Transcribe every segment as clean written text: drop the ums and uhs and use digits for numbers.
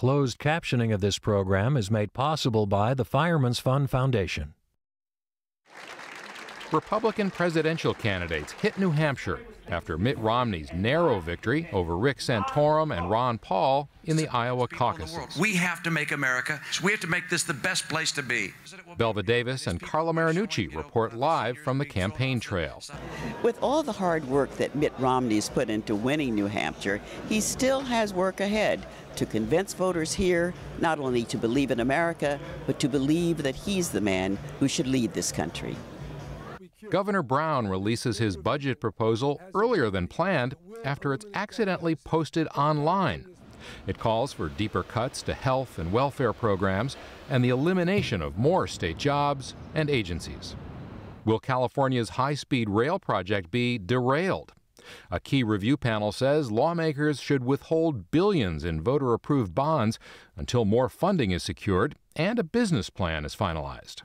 Closed captioning of this program is made possible by the Fireman's Fund Foundation. Republican presidential candidates hit New Hampshire after Mitt Romney's narrow victory over Rick Santorum and Ron Paul in the Iowa caucuses. We have to make America, we have to make this the best place to be. Belva Davis and Carla Marinucci report live from the campaign trail. With all the hard work that Mitt Romney's put into winning New Hampshire, he still has work ahead to convince voters here not only to believe in America, but to believe that he's the man who should lead this country. Governor Brown releases his budget proposal earlier than planned after it's accidentally posted online. It calls for deeper cuts to health and welfare programs and the elimination of more state jobs and agencies. Will California's high-speed rail project be derailed? A key review panel says lawmakers should withhold billions in voter-approved bonds until more funding is secured and a business plan is finalized.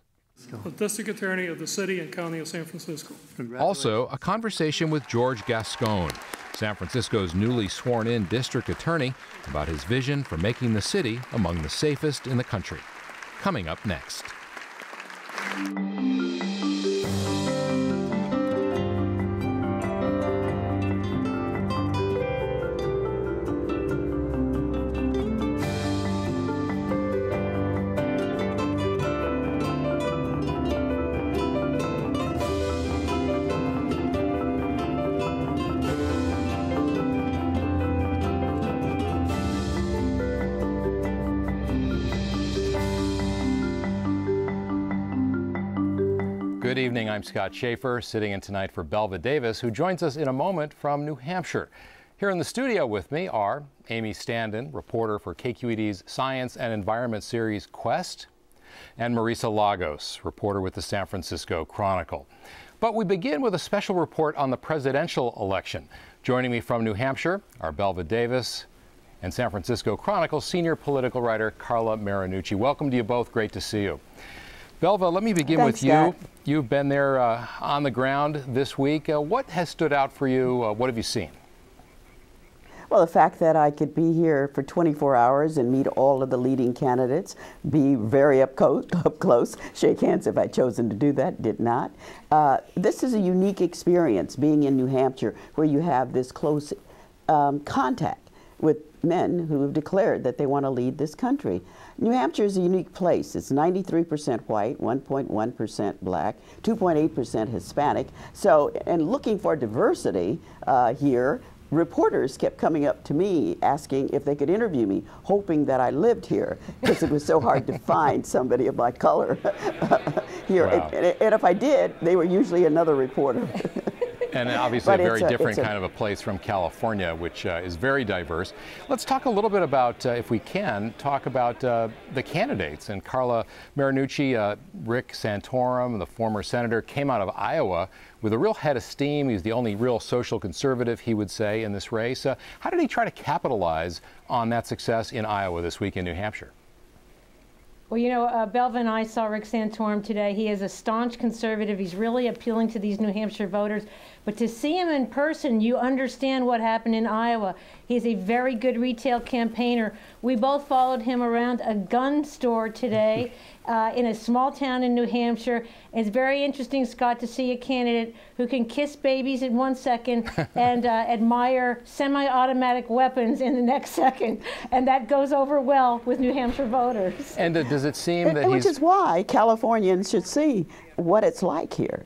The District Attorney of the City and County of San Francisco. Also, a conversation with George Gascon, San Francisco's newly sworn-in district attorney, about his vision for making the city among the safest in the country. Coming up next. Good evening, I'm Scott Schaefer, sitting in tonight for Belva Davis, who joins us in a moment from New Hampshire. Here in the studio with me are Amy Standen, reporter for KQED's Science and Environment series Quest, and Marisa Lagos, reporter with the San Francisco Chronicle. But we begin with a special report on the presidential election. Joining me from New Hampshire are Belva Davis and San Francisco Chronicle senior political writer Carla Marinucci. Welcome to you both. Great to see you. Belva, let me begin with you. Scott. You've been there on the ground this week. What has stood out for you? What have you seen? Well, the fact that I could be here for 24 hours and meet all of the leading candidates, be very up close, shake hands if I'd chosen to do that, did not. This is a unique experience, being in New Hampshire, where you have this close contact with men who have declared that they want to lead this country. New Hampshire is a unique place. It's 93% white, 1.1% black, 2.8% Hispanic. So, and looking for diversity here, reporters kept coming up to me asking if they could interview me, hoping that I lived here, because it was so hard to find somebody of my color here. Wow. And if I did, they were usually another reporter. And obviously a very different kind of a place from California, which is very diverse. Let's talk a little bit about, if we can, talk about the candidates. And Carla Marinucci, Rick Santorum, the former senator, came out of Iowa with a real head of steam. He's the only real social conservative, he would say, in this race. How did he try to capitalize on that success in Iowa this week in New Hampshire? Well, you know, Belva and I saw Rick Santorum today. He is a staunch conservative. He's really appealing to these New Hampshire voters. But to see him in person, you understand what happened in Iowa. He's a very good retail campaigner. We both followed him around a gun store today in a small town in New Hampshire. It's very interesting, Scott, to see a candidate who can kiss babies in 1 second and admire semi-automatic weapons in the next second. And that goes over well with New Hampshire voters. And does it seem that Which is why Californians should see what it's like here.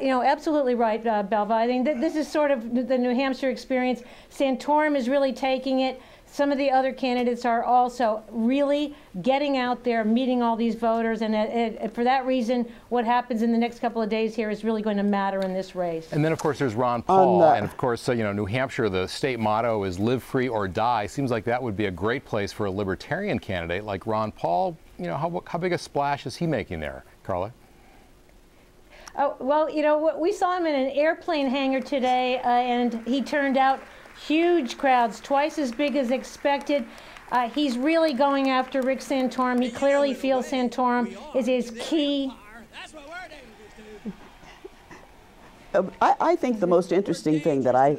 You know, absolutely right, Belva. I think that this is sort of the New Hampshire experience. Santorum is really taking it. Some of the other candidates are also really getting out there, meeting all these voters, and for that reason, what happens in the next couple of days here is really going to matter in this race. And then, of course, there's Ron Paul, and of course, you know, New Hampshire, the state motto is "Live free or die." Seems like that would be a great place for a libertarian candidate like Ron Paul. You know, how big a splash is he making there, Carla? Oh, well, you know, we saw him in an airplane hangar today, and he turned out huge crowds, twice as big as expected. He's really going after Rick Santorum. He clearly feels Santorum is his key. I think the most interesting thing that I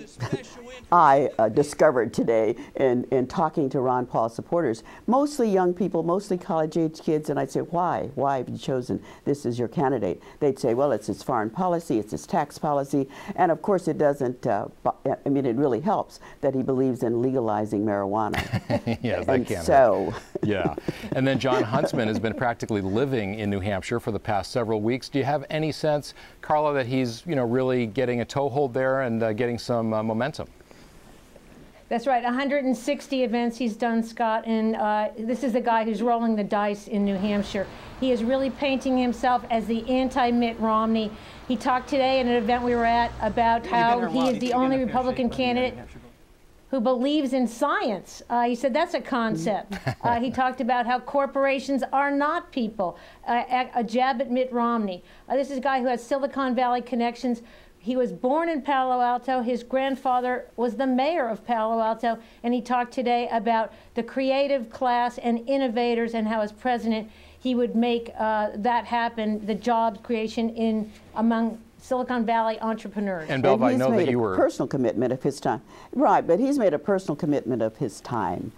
I discovered today in talking to Ron Paul supporters, mostly young people, mostly college-age kids, and I'd say, why? Why have you chosen this as your candidate? They'd say, well, it's his foreign policy, it's his tax policy, and of course it doesn't, I mean, it really helps that he believes in legalizing marijuana. Yes, that can hurt. Yeah. And then John Huntsman has been practically living in New Hampshire for the past several weeks. Do you have any sense, Carla, that he's, really getting a toehold there and getting some momentum? That's right, 160 events he's done, Scott, and this is the guy who's rolling the dice in New Hampshire. He is really painting himself as the anti-Mitt Romney. He talked today at an event we were at about how he is the only Republican candidate who believes in science. He said that's a concept. He talked about how corporations are not people, a jab at Mitt Romney. This is a guy who has Silicon Valley connections. He was born in Palo Alto. His grandfather was the mayor of Palo Alto, and he talked today about the creative class and innovators and how as president he would make that happen, the job creation among Silicon Valley entrepreneurs. And Belva, I know that you were... He's made a personal commitment of his time. Right, but he's made a personal commitment of his time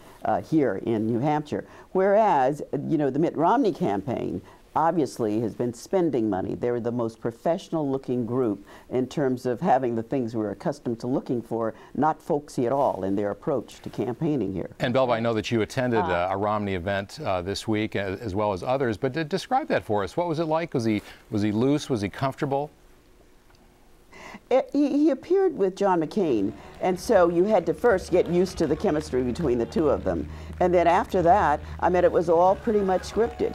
here in New Hampshire, whereas, the Mitt Romney campaign obviously has been spending money. They're the most professional-looking group in terms of having the things we're accustomed to looking for, not folksy at all in their approach to campaigning here. And Belva, I know that you attended a Romney event this week, as well as others, but describe that for us. What was it like? Was he loose? Was he comfortable? He appeared with John McCain, and so you had to first get used to the chemistry between the two of them. And then after that, it was all pretty much scripted.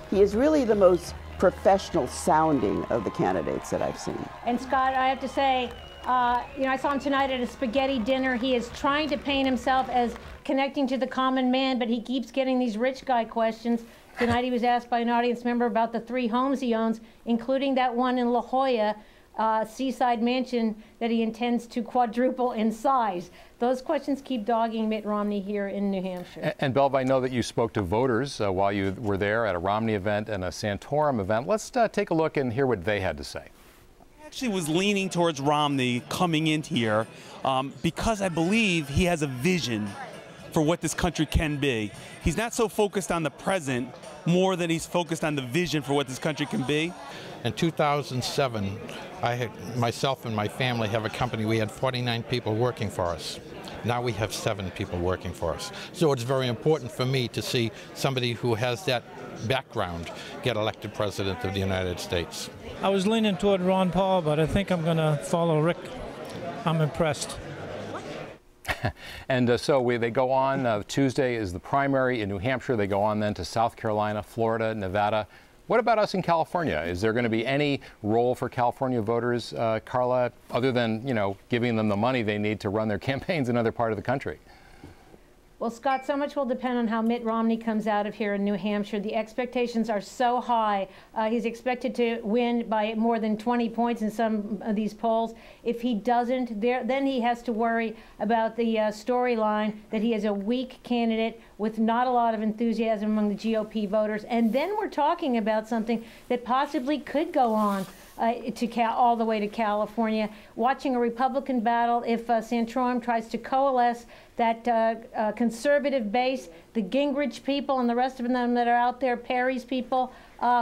He is really the most professional sounding of the candidates that I've seen. And Scott, I have to say, I saw him tonight at a spaghetti dinner. He is trying to paint himself as connecting to the common man, but he keeps getting these rich guy questions. Tonight he was asked by an audience member about the 3 homes he owns, including that one in La Jolla, seaside mansion that he intends to quadruple in size. Those questions keep dogging Mitt Romney here in New Hampshire. And Belva, I know that you spoke to voters while you were there at a Romney event and a Santorum event. Let's take a look and hear what they had to say. I actually was leaning towards Romney coming in here because I believe he has a vision for what this country can be. He's not so focused on the present, more than he's focused on the vision for what this country can be. In 2007, myself and my family have a company. We had 49 people working for us. Now we have 7 people working for us. So it's very important for me to see somebody who has that background get elected President of the United States. I was leaning toward Ron Paul, but I think I'm going to follow Rick. I'm impressed. And so they go on. Tuesday is the primary in New Hampshire. They go on then to South Carolina, Florida, Nevada. What about us in California? Is there going to be any role for California voters, Carla, other than, giving them the money they need to run their campaigns in another part of the country? Well, Scott, so much will depend on how Mitt Romney comes out of here in New Hampshire. The expectations are so high. He's expected to win by more than 20 points in some of these polls. If he doesn't, then he has to worry about the storyline that he is a weak candidate with not a lot of enthusiasm among the GOP voters. And then we're talking about something that possibly could go on all the way to California, watching a Republican battle if Santorum tries to coalesce that conservative base, the Gingrich people and the rest of them that are out there, Perry's people.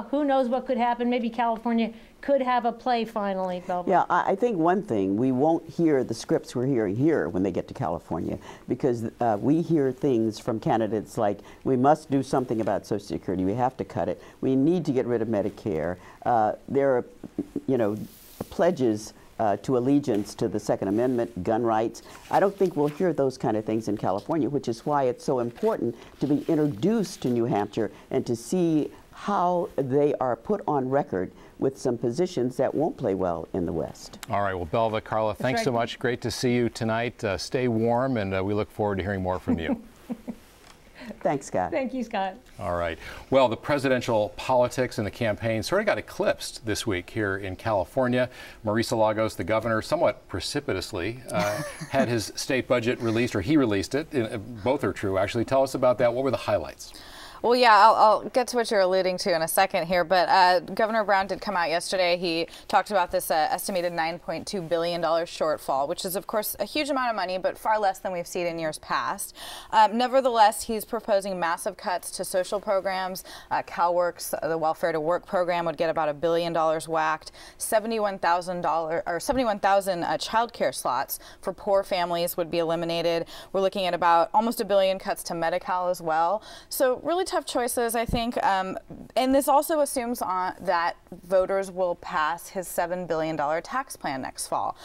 Who knows what could happen? Maybe California could have a play finally, Belva. Yeah, I think one thing, we won't hear the scripts we're hearing here when they get to California, because we hear things from candidates like, we must do something about Social Security, we have to cut it, we need to get rid of Medicare. There are, pledges to allegiance to the Second Amendment, gun rights. I don't think we'll hear those kind of things in California, which is why it's so important to be introduced to New Hampshire and to see how they are put on record with some positions that won't play well in the West. All right, well, Belva, Carla, thanks so much. Great to see you tonight. Stay warm, and we look forward to hearing more from you. Thanks, Scott. Thank you, Scott. All right. Well, the presidential politics and the campaign sort of got eclipsed this week here in California. Marisa Lagos, the governor, somewhat precipitously had his state budget released, or he released it. Both are true, actually. Tell us about that. What were the highlights? Well, yeah, I'll get to what you're alluding to in a second here, but Governor Brown did come out yesterday. He talked about this estimated $9.2 billion shortfall, which is, of course, a huge amount of money, but far less than we've seen in years past. Nevertheless, he's proposing massive cuts to social programs. CalWORK's, the Welfare to Work program, would get about $1 billion whacked. 71,000 child care slots for poor families would be eliminated. We're looking at about almost $1 billion cuts to Medi-Cal as well. So really tough choices, I think. And this also assumes that voters will pass his $7 billion tax plan next fall.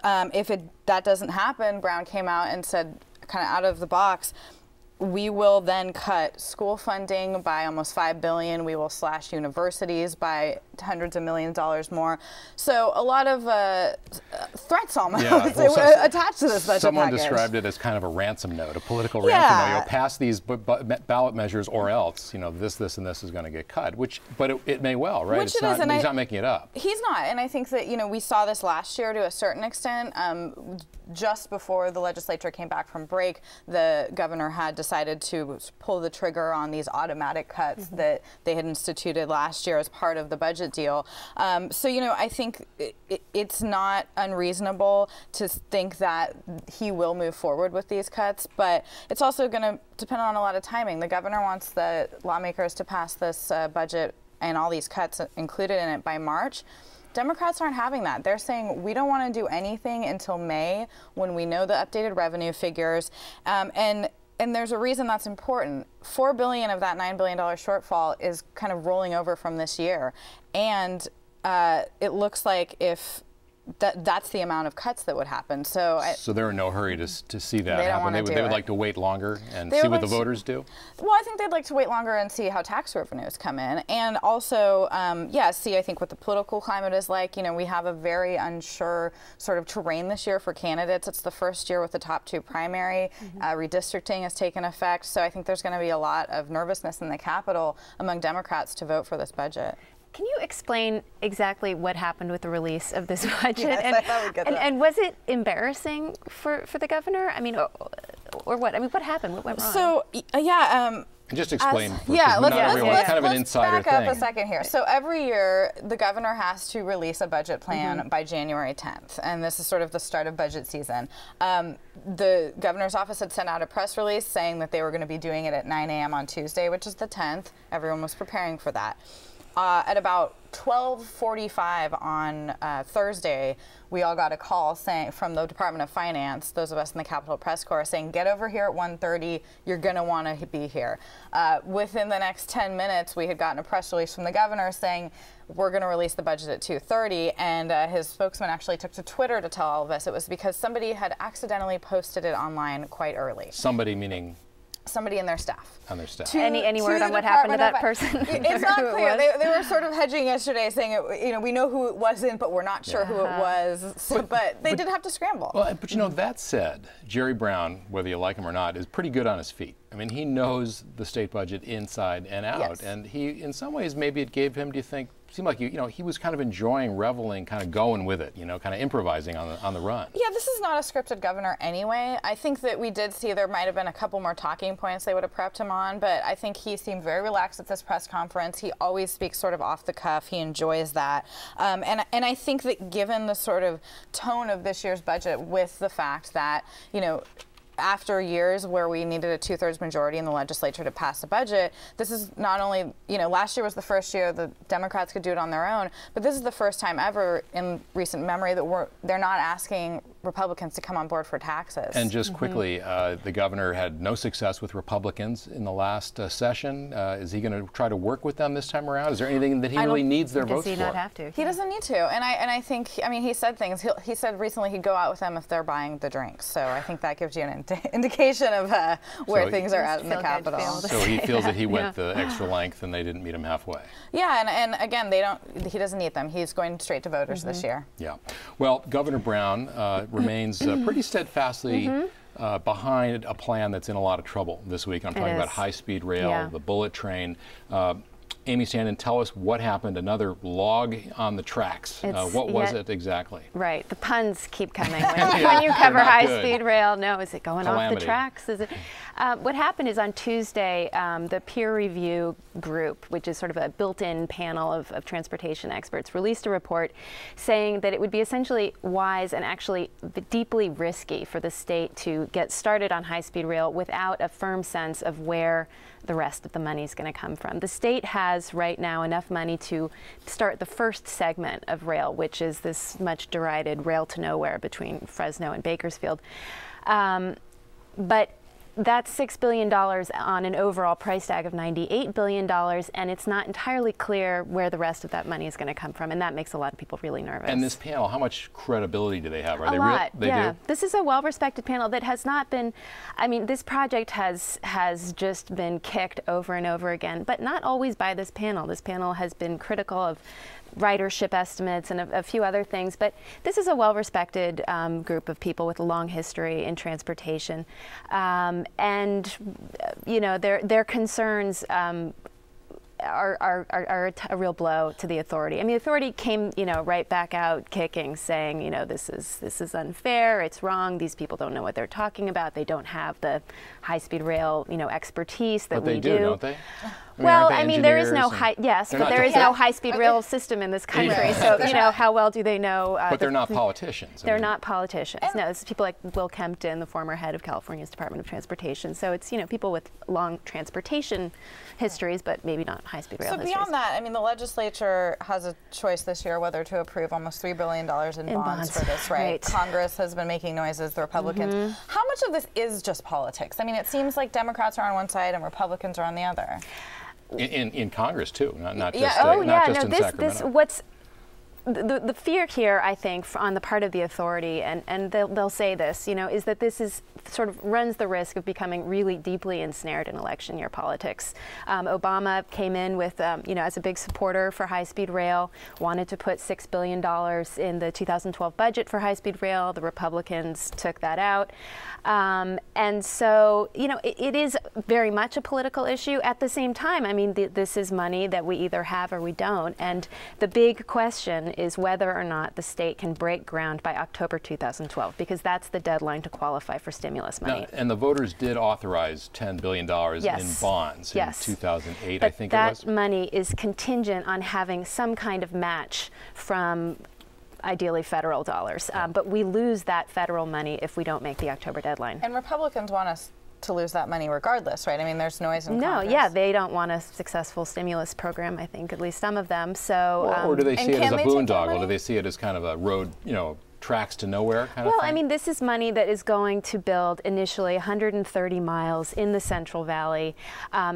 If that doesn't happen, Brown came out and said, kind of out of the box, we will then cut school funding by almost $5 billion. We will slash universities by hundreds of millions of dollars more. So a lot of threats almost attached to this budget Someone package. described it as kind of a ransom note, a political ransom note. You'll pass these ballot measures, or else, this, and this is going to get cut. But it may well, right? Which it is, and he's not making it up. He's not, and I think that we saw this last year to a certain extent. Just before the legislature came back from break, the governor had decided to pull the trigger on these automatic cuts that they had instituted last year as part of the budget deal. So, I think it's not unreasonable to think that he will move forward with these cuts, but it's also going to depend on a lot of timing. The governor wants the lawmakers to pass this budget and all these cuts included in it by March. Democrats aren't having that. They're saying we don't want to do anything until May, when we know the updated revenue figures. And there's a reason that's important. $4 billion of that $9 billion shortfall is kind of rolling over from this year. And it looks like if that's the amount of cuts that would happen. So they're in no hurry to see that happen. They would like to wait longer and see what the voters do? Well, I think they'd like to wait longer and see how tax revenues come in. And also, see, I think what the political climate is like. We have a very unsure sort of terrain this year for candidates. It's the first year with the top two primary. Redistricting has taken effect. So I think there's going to be a lot of nervousness in the Capitol among Democrats to vote for this budget. Can you explain exactly what happened with the release of this budget? Yes, I thought we'd get that. And was it embarrassing for the governor? I mean, or what? I mean, what happened? What went wrong? So, just explain. Let's kind of an insider back up a second here. So every year, the governor has to release a budget plan by January 10th, and this is sort of the start of budget season. The governor's office had sent out a press release saying that they were going to be doing it at 9 a.m. on Tuesday, which is the 10th. Everyone was preparing for that. At about 12:45 on Thursday, we all got a call from the Department of Finance, those of us in the Capitol Press Corps, saying, get over here at 1:30, you're going to want to be here. Within the next 10 minutes, we had gotten a press release from the governor saying, we're going to release the budget at 2:30, and his spokesman actually took to Twitter to tell all of us it was because somebody had accidentally posted it online quite early. Somebody meaning? Somebody in their staff. On their staff. Any word on what happened to that person? It's not clear. They were sort of hedging yesterday, saying, we know who it wasn't, but we're not sure who it was. So, but they did have to scramble. Well, but that said, Jerry Brown, whether you like him or not, is pretty good on his feet. I mean, he knows the state budget inside and out, yes. And he, in some ways, maybe it gave him, do you think, seemed like he was kind of enjoying, reveling, kind of going with it, kind of improvising on the run. Yeah, this is not a scripted governor anyway. I think that we did see there might have been a couple more talking points they would have prepped him on, but I think he seemed very relaxed at this press conference. He always speaks sort of off the cuff. He enjoys that. And I think that given the sort of tone of this year's budget, with the fact that, after years where we needed a 2/3 majority in the legislature to pass a budget, this is not only, last year was the first year the Democrats could do it on their own, but this is the first time ever in recent memory that they're not asking Republicans to come on board for taxes. And just quickly, the governor had no success with Republicans in the last session. Is he going to try to work with them this time around? Is there anything that he really needs their votes for? Does he not have to? He doesn't need to. And I think, he said things. He said recently he'd go out with them if they're buying the drinks. So I think that gives you an indication of where things are at in the Capitol. So he feels that he went the extra length and they didn't meet him halfway. Yeah, and again, he doesn't need them. He's going straight to voters this year. Yeah. Well, Governor Brown remains pretty steadfastly behind a plan that's in a lot of trouble this week. I'm talking about high-speed rail, the bullet train. Amy Standen, tell us what happened. Another log on the tracks. What was it exactly? Right. The puns keep coming when you cover high-speed rail. No, is it going off the tracks? Is it? What happened is on Tuesday, the peer review group, which is sort of a built-in panel of transportation experts, released a report saying that it would be essentially wise and actually deeply risky for the state to get started on high-speed rail without a firm sense of where the rest of the money is going to come from. The state has right now enough money to start the first segment of rail, which is this much derided rail to nowhere between Fresno and Bakersfield. But that's $6 billion on an overall price tag of $98 billion, and it's not entirely clear where the rest of that money is going to come from, and that makes a lot of people really nervous. And this panel, how much credibility do they have? Are they lot, real? They yeah. do? This is a well-respected panel that has not been, I mean, this project has just been kicked over and over again, but not always by this panel. This panel has been critical of ridership estimates and a few other things, but this is a well-respected group of people with a long history in transportation, and you know, their concerns are a real blow to the authority. I mean, the authority came, you know, right back out kicking, saying, you know, this is unfair, it's wrong, these people don't know what they're talking about, they don't have the high-speed rail, you know, expertise that we do. But they do, don't they? Well, I mean, there is no no high-speed rail system in this country. So, you know, how well do they know? But they're not politicians. They're not politicians. No, it's people like Will Kempton, the former head of California's Department of Transportation. So it's, you know, people with long transportation histories, but maybe not high-speed rail histories. So beyond that, I mean, the legislature has a choice this year whether to approve almost $3 billion in bonds for this, right? Congress has been making noises, the Republicans. How much of this is just politics? I mean, it seems like Democrats are on one side and Republicans are on the other. In Congress too, not just in Sacramento. The fear here, I think, on the part of the authority, and they'll say this, you know, is that this is sort of runs the risk of becoming really deeply ensnared in election year politics. Obama came in with, you know, as a big supporter for high-speed rail, wanted to put $6 billion in the 2012 budget for high-speed rail. The Republicans took that out. And so, you know, it is very much a political issue. At the same time, I mean, this is money that we either have or we don't. And the big question is whether or not the state can break ground by October 2012, because that's the deadline to qualify for stimulus money. Now, and the voters did authorize $10 billion in bonds in 2008, I think it was. That money is contingent on having some kind of match from ideally federal dollars. But we lose that federal money if we don't make the October deadline. And Republicans want us to lose that money regardless, right? I mean, there's noise in Congress. No, yeah, they don't want a successful stimulus program, I think, at least some of them. So, or do they see it as a boondoggle? Do they see it as kind of a road, you know, tracks to nowhere kind of thing? Well, I mean, this is money that is going to build initially 130 miles in the Central Valley.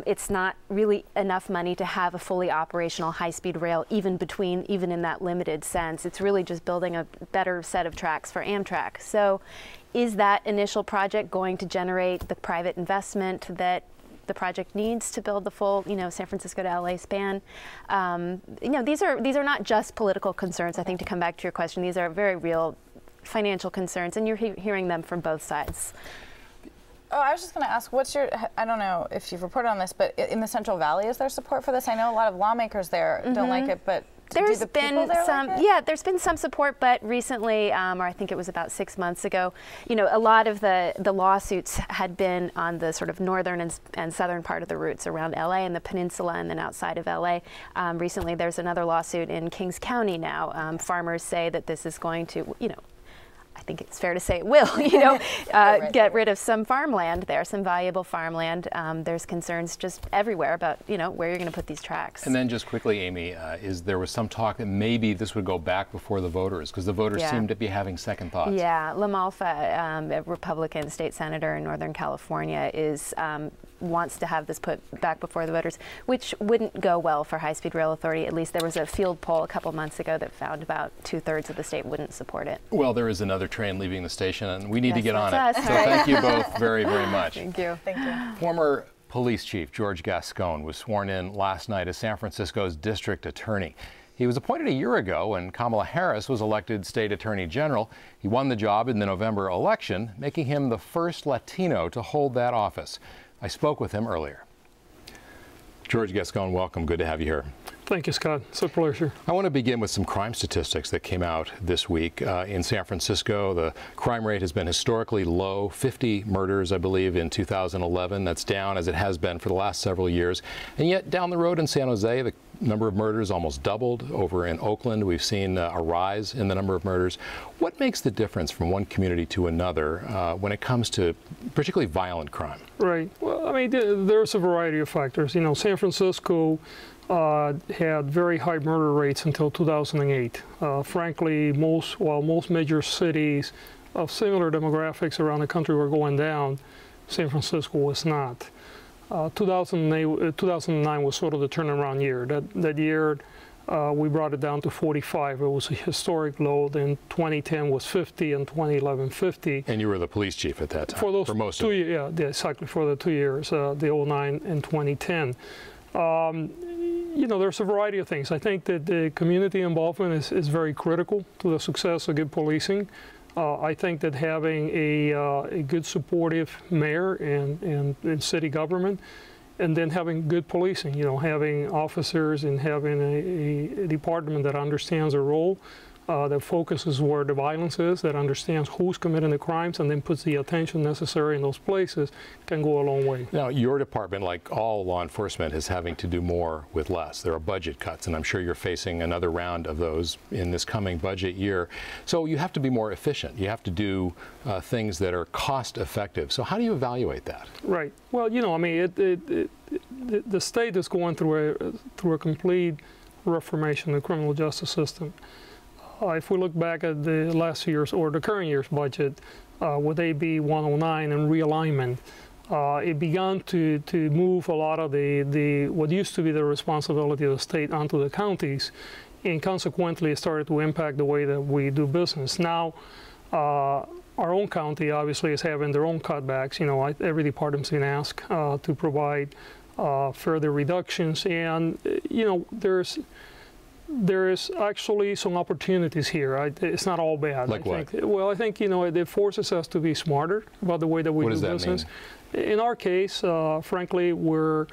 It's not really enough money to have a fully operational high-speed rail, even in that limited sense. It's really just building a better set of tracks for Amtrak. So is that initial project going to generate the private investment that the project needs to build the full, you know, San Francisco to LA span? You know, these are not just political concerns. I think, to come back to your question, these are very real financial concerns, and you're hearing them from both sides. Oh, I was just going to ask, what's your, I don't know if you've reported on this, but in the Central Valley, is there support for this? I know a lot of lawmakers there don't like it, but there's been some, there's been some support, but recently, or I think it was about 6 months ago, you know, a lot of the lawsuits had been on the sort of northern and southern part of the routes around LA and the peninsula, and then outside of LA. Recently, there's another lawsuit in Kings County now. Farmers say that this is going to, you know, I think it's fair to say it will, you know, get rid of some farmland there, some valuable farmland. There's concerns just everywhere about, you know, where you're going to put these tracks. And then just quickly, Amy, there was some talk that maybe this would go back before the voters, because the voters seem to be having second thoughts. Yeah, LaMalfa, a Republican state senator in Northern California, wants to have this put back before the voters, which wouldn't go well for High-Speed Rail Authority. At least there was a field poll a couple months ago that found about 2/3 of the state wouldn't support it. Well, there is another train leaving the station, and we need to get on it. So thank you both very, very much. Thank you. Thank you. Former Police Chief George Gascon was sworn in last night as San Francisco's district attorney. He was appointed a year ago when Kamala Harris was elected state attorney general. He won the job in the November election, making him the first Latino to hold that office. I spoke with him earlier. George Gascon, welcome. Good to have you here. Thank you, Scott. It's a pleasure. I want to begin with some crime statistics that came out this week. In San Francisco, the crime rate has been historically low, 50 murders, I believe, in 2011. That's down as it has been for the last several years. And yet down the road in San Jose, the number of murders almost doubled. Over in Oakland, we've seen a rise in the number of murders. What makes the difference from one community to another when it comes to particularly violent crime? Right. Well, I mean, there's a variety of factors. You know, San Francisco had very high murder rates until 2008. Frankly, while most major cities of similar demographics around the country were going down, San Francisco was not. 2009 was sort of the turnaround year. That year, we brought it down to 45. It was a historic low. Then 2010 was 50, and 2011 50. And you were the police chief at that time. For most 2 years, yeah, exactly, for the 2 years, the 09 and 2010. You know, there's a variety of things. I think that the community involvement is very critical to the success of good policing. I think that having a good supportive mayor and city government, and then having good policing, you know, having officers and having a department that understands their role, that focuses where the violence is, that understands who's committing the crimes, and then puts the attention necessary in those places, can go a long way. Now, your department, like all law enforcement, is having to do more with less. There are budget cuts, and I'm sure you're facing another round of those in this coming budget year. So you have to be more efficient. You have to do things that are cost effective. So how do you evaluate that? Right. Well, you know, I mean, the state is going through a complete reformation of the criminal justice system. If we look back at the last year's or the current year's budget with AB 109 and realignment, it began to move a lot of what used to be the responsibility of the state onto the counties, and consequently it started to impact the way that we do business. Now, our own county obviously is having their own cutbacks. You know, every department's been asked to provide further reductions, and you know, there is actually some opportunities here. It's not all bad. Like what? Well, I think, you know, it forces us to be smarter about the way that we do business. Mean? In our case, frankly, we're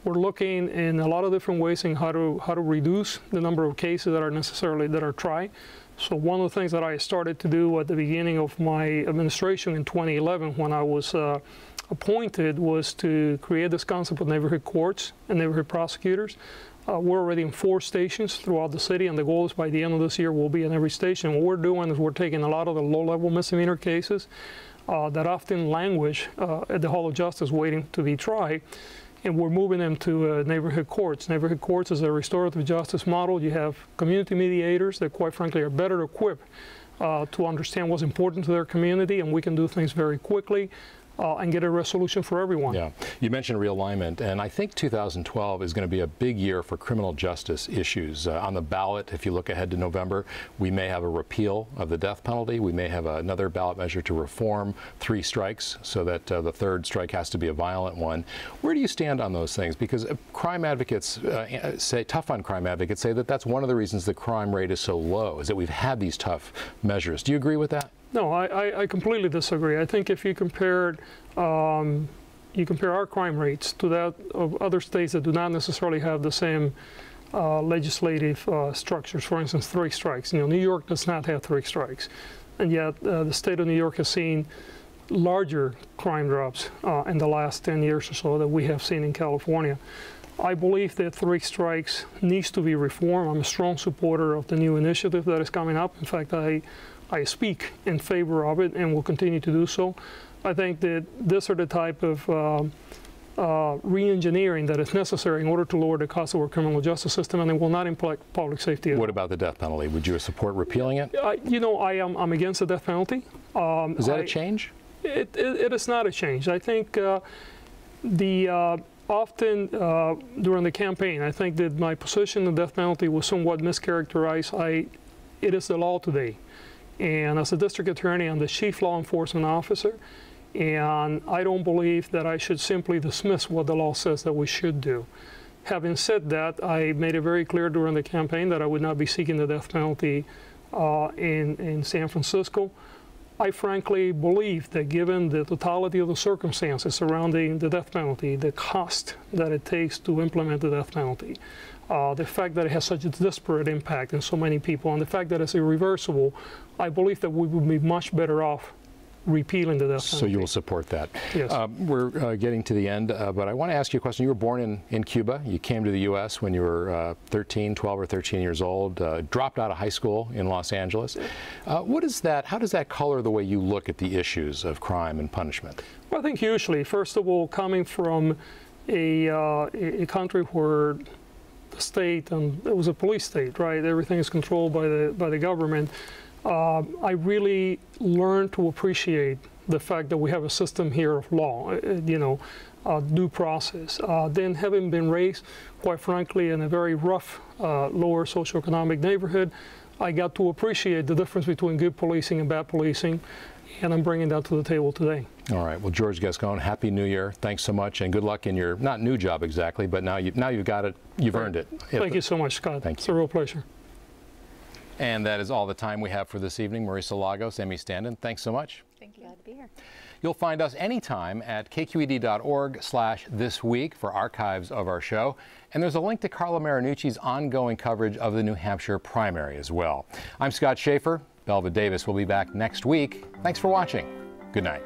looking in a lot of different ways in how to reduce the number of cases that are tried. So one of the things that I started to do at the beginning of my administration in 2011, when I was appointed, was to create this concept of neighborhood courts and neighborhood prosecutors. We're already in 4 stations throughout the city, and the goal is by the end of this year we'll be in every station. What we're doing is we're taking a lot of the low-level misdemeanor cases that often languish at the Hall of Justice waiting to be tried, and we're moving them to neighborhood courts. Neighborhood courts is a restorative justice model. You have community mediators that, quite frankly, are better equipped to understand what's important to their community, and we can do things very quickly. And get a resolution for everyone. Yeah, you mentioned realignment, and I think 2012 is going to be a big year for criminal justice issues. On the ballot, if you look ahead to November, we may have a repeal of the death penalty. We may have another ballot measure to reform 3 strikes, so that the 3rd strike has to be a violent one. Where do you stand on those things? Because crime advocates tough on crime advocates say that that's one of the reasons the crime rate is so low, is that we've had these tough measures. Do you agree with that? No, I completely disagree. I think if you compare our crime rates to that of other states that do not necessarily have the same legislative structures, for instance, 3 strikes. You know, New York does not have 3 strikes, and yet the state of New York has seen larger crime drops in the last 10 years or so that we have seen in California. I believe that 3 strikes needs to be reformed. I'm a strong supporter of the new initiative that is coming up. In fact, I speak in favor of it and will continue to do so. I think that these are the type of re-engineering that is necessary in order to lower the cost of our criminal justice system, and it will not impact public safety. What about the death penalty? Would you support repealing it? You know, I'm against the death penalty. Is that a change? It is not a change. I think often during the campaign, I think that my position on the death penalty was somewhat mischaracterized. It is the law today. And as a district attorney, I'm the chief law enforcement officer, and I don't believe that I should simply dismiss what the law says that we should do. Having said that, I made it very clear during the campaign that I would not be seeking the death penalty in San Francisco. I frankly believe that given the totality of the circumstances surrounding the death penalty, the cost that it takes to implement the death penalty, the fact that it has such a disparate impact on so many people, and the fact that it's irreversible, I believe that we would be much better off repealing the death penalty. So you will support that. Yes. We're getting to the end, but I want to ask you a question. You were born in Cuba. You came to the U.S. when you were 12 or 13 years old, dropped out of high school in Los Angeles. What is that? How does that color the way you look at the issues of crime and punishment? Well, I think hugely. First of all, coming from a country where the state, and it was a police state, right? Everything is controlled by the government. I really learned to appreciate the fact that we have a system here of law, due process. Then having been raised, quite frankly, in a very rough, lower socioeconomic neighborhood, I got to appreciate the difference between good policing and bad policing, and I'm bringing that to the table today. All right. Well, George Gascon, Happy New Year. Thanks so much, and good luck in your, not new job exactly, but now you've got it, you've earned it. Thank you so much, Scott. Thank you. It's a real pleasure. And that is all the time we have for this evening. Marisa Lagos, Amy Standen, thanks so much. Thank you. Glad to be here. You'll find us anytime at kqed.org/thisweek for archives of our show. And there's a link to Carla Marinucci's ongoing coverage of the New Hampshire primary as well. I'm Scott Schaefer. Belva Davis will be back next week. Thanks for watching. Good night.